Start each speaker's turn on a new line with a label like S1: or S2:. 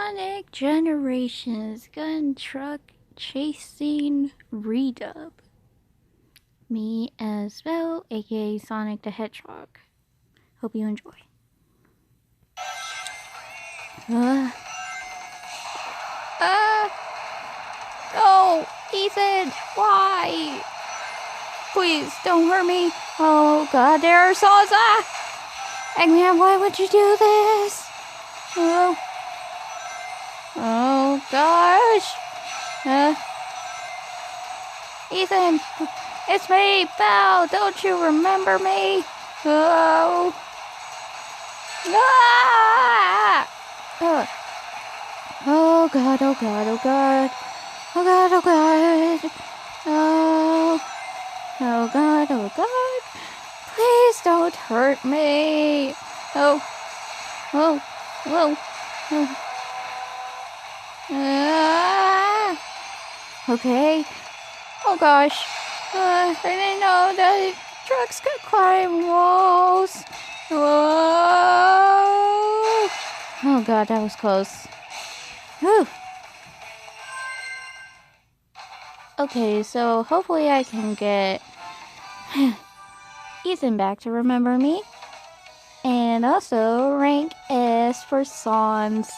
S1: Sonic Generations Gun Truck Chasing Redub. Me as well, aka Sonic the Hedgehog. Hope you enjoy. No! Ethan! Why? Please, don't hurt me. Oh god, there are Salsa! Eggman, why would you do this? Oh gosh! Ethan! It's me, Belle! Don't you remember me? Oh! Ah! Oh god, oh god, oh god. Oh god, oh god. Oh. Oh god, oh god. Please don't hurt me. Oh. Oh. Whoa. Oh. Okay. Oh gosh. I didn't know that trucks could climb walls. Whoa. Oh god, that was close. Whew. Okay, so hopefully I can get Ethan back to remember me. And also rank S for Sans.